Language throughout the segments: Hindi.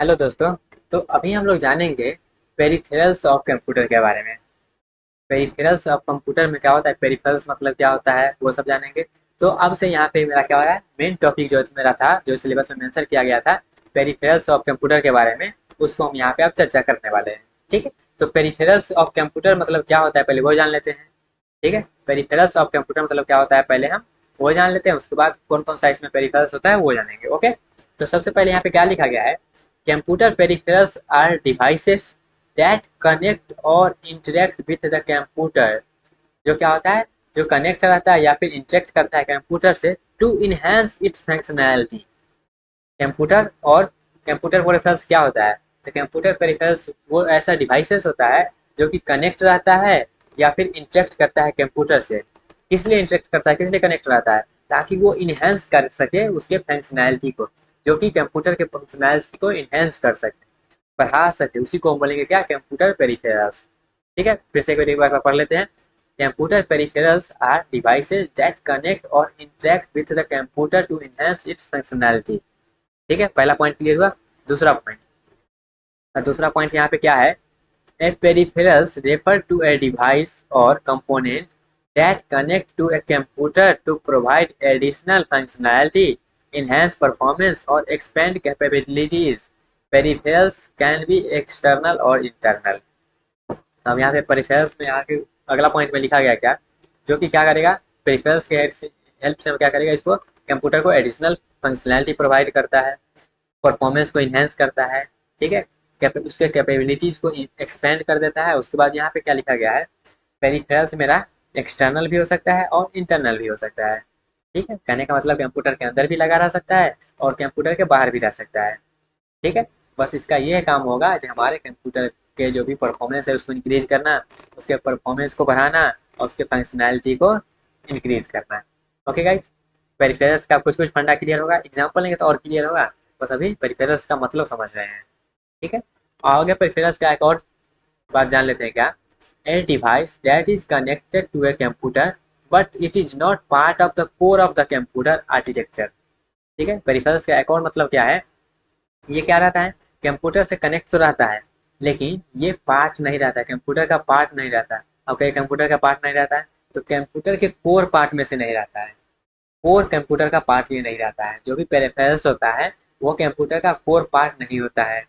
हेलो दोस्तों। तो अभी हम लोग जानेंगे पेरिफेरल्स ऑफ कंप्यूटर के बारे में। पेरिफेरल्स ऑफ कंप्यूटर में क्या होता है, पेरिफेरल्स मतलब क्या होता है वो सब जानेंगे। तो अब से यहाँ पे मेरा क्या हो रहा है, मेन टॉपिक जो मेरा था, जो सिलेबस में मेंशन किया गया था पेरिफेरल्स ऑफ कंप्यूटर के बारे में, उसको हम यहाँ पे अब चर्चा करने वाले हैं। ठीक है। तो पेरिफेरल्स ऑफ कंप्यूटर मतलब क्या होता है पहले वो जान लेते हैं। ठीक है। पेरिफेरल्स ऑफ कंप्यूटर मतलब क्या होता है पहले हम वो जान लेते हैं, उसके बाद कौन कौन सा इसमें पेरिफेरल्स होता है वो जानेंगे। ओके। तो सबसे पहले यहाँ पे क्या लिखा गया है, computer peripherals are devices that connect और इंटरेक्ट विथ द कंप्यूटर। जो क्या होता है, जो कनेक्ट रहता है या फिर इंटरेक्ट करता है कंप्यूटर से to enhance its functionality. Computer और कंप्यूटर पेरिफेरल्स क्या होता है, तो कंप्यूटर पेरिफेरल्स वो ऐसा डिवाइसेस होता है जो कि कनेक्ट रहता है या फिर इंटरेक्ट करता है कंप्यूटर से। किस लिए इंटरेक्ट करता है, किस लिए कनेक्ट रहता है, ताकि वो इनहेंस कर सके उसके फंक्शनैलिटी को, जो कि कंप्यूटर के फंक्शनैलिटी को इनहेंस कर सके, बढ़ा सके, उसी को हम बोलेंगे क्या, कंप्यूटर पेरिफेरल्स। ठीक है, फिर से एक बार पढ़ लेते हैं। Computer peripherals are devices that connect और interact with the computer to enhance its functionality. ठीक है, पहला पॉइंट क्लियर हुआ। दूसरा पॉइंट, दूसरा पॉइंट यहाँ पे क्या है, a peripherals refer to a device और component that connect to a computer to provide additional functionality, enhance performance और expand capabilities. Peripherals can be external और इंटरनल। अब यहाँ पे पेरिफेरल्स में आके अगला पॉइंट में लिखा गया क्या, जो कि क्या करेगा, पेरिफेरल्स के हेल्प से हम क्या करेगा, इसको कंप्यूटर को एडिशनल फंक्शनैलिटी प्रोवाइड करता है, परफॉर्मेंस को इन्हेंस करता है। ठीक है, उसके कैपेबिलिटीज को एक्सपेंड कर देता है। उसके बाद यहाँ पे क्या लिखा गया है, पेरिफेरल्स मेरा एक्सटर्नल भी हो सकता है और इंटरनल भी हो सकता है। ठीक है, कहने का मतलब कंप्यूटर के अंदर भी लगा रह सकता है और कंप्यूटर के बाहर भी रह सकता है। ठीक है, बस इसका ये काम होगा कि हमारे कंप्यूटर के जो भी परफॉर्मेंस है उसको इंक्रीज करना, उसके परफॉर्मेंस को बढ़ाना और उसके फंक्शनैलिटी को इंक्रीज करना। ओके गाइस, पेरिफेरल्स का कुछ कुछ फंडा क्लियर होगा, एग्जांपल लेंगे तो और क्लियर होगा। बस अभी पेरिफेरल्स का मतलब समझ रहे हैं। ठीक है, आगे पेरिफेरल्स का एक और बात जान लेते हैं क्या, a device that is connected to a computer but it is not part of the core of the computer architecture. ठीक है, पेरिफेरल्स का एक और मतलब क्या है, ये क्या रहता है, कंप्यूटर से कनेक्ट तो रहता है लेकिन ये पार्ट नहीं रहता है, कंप्यूटर का पार्ट नहीं रहता है। अब कहीं कंप्यूटर का पार्ट नहीं रहता है तो कंप्यूटर के कोर पार्ट में से नहीं रहता है। कोर कंप्यूटर का पार्ट ये नहीं रहता है, जो भी पेरिफेरल्स होता है वो कंप्यूटर का कोर पार्ट नहीं होता है।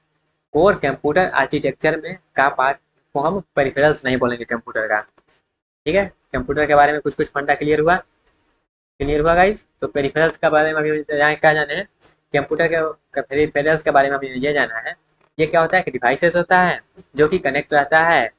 कोर कंप्यूटर आर्किटेक्चर में का पार्ट को हम पेरिफेरल्स नहीं बोलेंगे कंप्यूटर का। ठीक है, कंप्यूटर के बारे में कुछ कुछ फंडा क्लियर हुआ, क्लियर हुआ गाइस। तो पेरिफेरल्स के बारे में अभी क्या जाने हैं, कंप्यूटर के पेरिफेरल्स के बारे में अभी ये जाना है। ये क्या होता है कि डिवाइसेस होता है जो कि कनेक्ट रहता है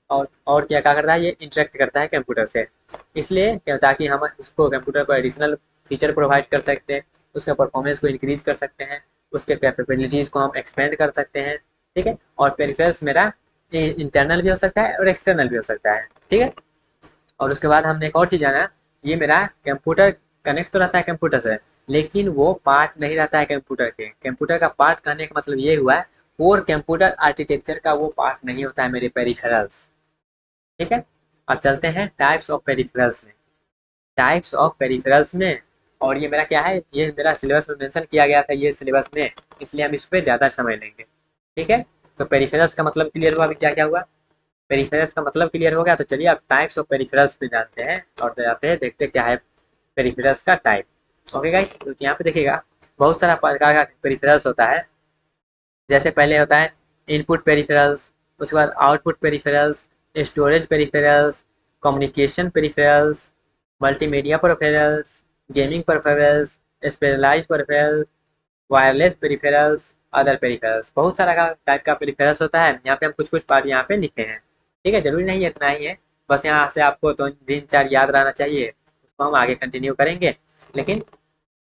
और क्या करता है, ये इंटरेक्ट करता है कंप्यूटर से। इसलिए क्या, ताकि हम उसको कंप्यूटर को एडिशनल फीचर प्रोवाइड कर सकते हैं, उसके परफॉर्मेंस को इंक्रीज कर सकते हैं, उसके कैपेबिलिटीज को हम एक्सपेंड कर सकते हैं। ठीक है, और पेरिफेरल्स मेरा इंटरनल भी हो सकता है और एक्सटर्नल भी हो सकता है। ठीक है, और उसके बाद हमने एक और चीज़ जाना, ये मेरा कंप्यूटर कनेक्ट तो रहता है कंप्यूटर से लेकिन वो पार्ट नहीं रहता है कंप्यूटर के। कंप्यूटर का पार्ट कहने का मतलब ये हुआ है, कोर कंप्यूटर आर्किटेक्चर का वो पार्ट नहीं होता है मेरे पेरिफेरल्स। ठीक है, अब चलते हैं टाइप्स ऑफ पेरिफेरल्स में। टाइप्स ऑफ पेरिफेरल्स में, और ये मेरा क्या है, ये मेरा सिलेबस में मेंशन किया गया था ये सिलेबस में, इसलिए हम इस पर ज़्यादा समय लेंगे। ठीक है, तो पेरिफेरल्स का मतलब क्लियर हुआ, अभी क्या क्या हुआ, पेरिफेरल्स का मतलब क्लियर हो गया। तो चलिए अब टाइप्स ऑफ पेरिफेरल्स पे जानते हैं और जाते हैं देखते हैं क्या है पेरिफेरल्स का टाइप। ओके गाइस, तो यहाँ पे देखिएगा बहुत सारा प्रकार का पेरिफेरल्स होता है। जैसे पहले होता है इनपुट पेरिफेरल्स, उसके बाद output peripherals, storage peripherals, communication peripherals, multimedia peripherals, gaming peripherals, specialised peripherals, wireless peripherals, other peripherals. बहुत सारा का टाइप का पेरिफेरल्स होता है। यहाँ पे हम कुछ कुछ पार्ट यहाँ पे लिखे हैं। ठीक है, जरूरी नहीं है इतना ही है, बस यहाँ से आपको तो तीन चार याद रहना चाहिए, उसको हम आगे कंटिन्यू करेंगे। लेकिन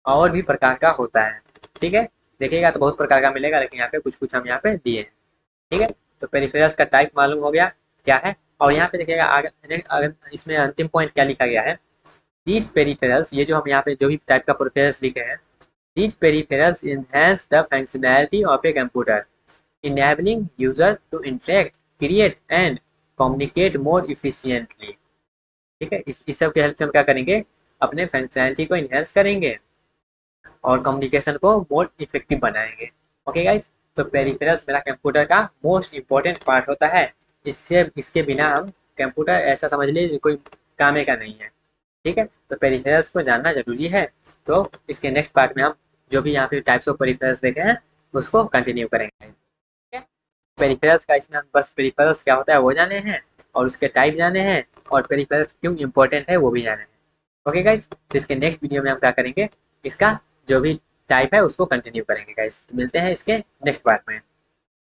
और भी प्रकार का होता है। ठीक है, देखिएगा तो बहुत प्रकार का मिलेगा, लेकिन यहाँ पे कुछ कुछ हम यहाँ पे दिए हैं। ठीक है, तो पेरिफेरल्स का टाइप मालूम हो गया क्या है। और यहाँ पे देखिएगा आगे इसमें अंतिम पॉइंट क्या लिखा गया है, दीज पेरिफेरल्स, ये जो हम यहाँ पे जो भी टाइप का पेरिफेरल्स लिखे हैं, these peripherals enhance the functionality of a computer, enabling user to interact, create and communicate more efficiently। ठीक है, इस सब के हेल्प से हम क्या करेंगे, अपने फंक्शनैलिटी को इन्हेंस करेंगे और कम्युनिकेशन को मोर इफेक्टिव बनाएंगे। ओके गाइस, तो पेरिफेरल्स मेरा कंप्यूटर का मोस्ट इम्पोर्टेंट पार्ट होता है। इससे इसके बिना हम कंप्यूटर ऐसा समझ लीजिए कोई कामे का नहीं है। ठीक है, तो पेरिफेरल्स को जानना जरूरी है। तो इसके नेक्स्ट पार्ट में हम जो भी यहाँ पे टाइप्स ऑफ पेरिफेरल्स देखे हैं उसको कंटिन्यू करेंगे। ठीक है, पेरिफेरल्स का इसमें हम बस पेरिफेरल्स क्या होता है वो जाने हैं, और उसके टाइप जाने हैं, और पेरिफेरल्स क्यों इंपॉर्टेंट है वो भी जाने हैं। ओके गाइस, तो इसके नेक्स्ट वीडियो में हम क्या करेंगे, इसका जो भी टाइप है उसको कंटिन्यू करेंगे गाइस। तो मिलते हैं इसके नेक्स्ट पार्ट में।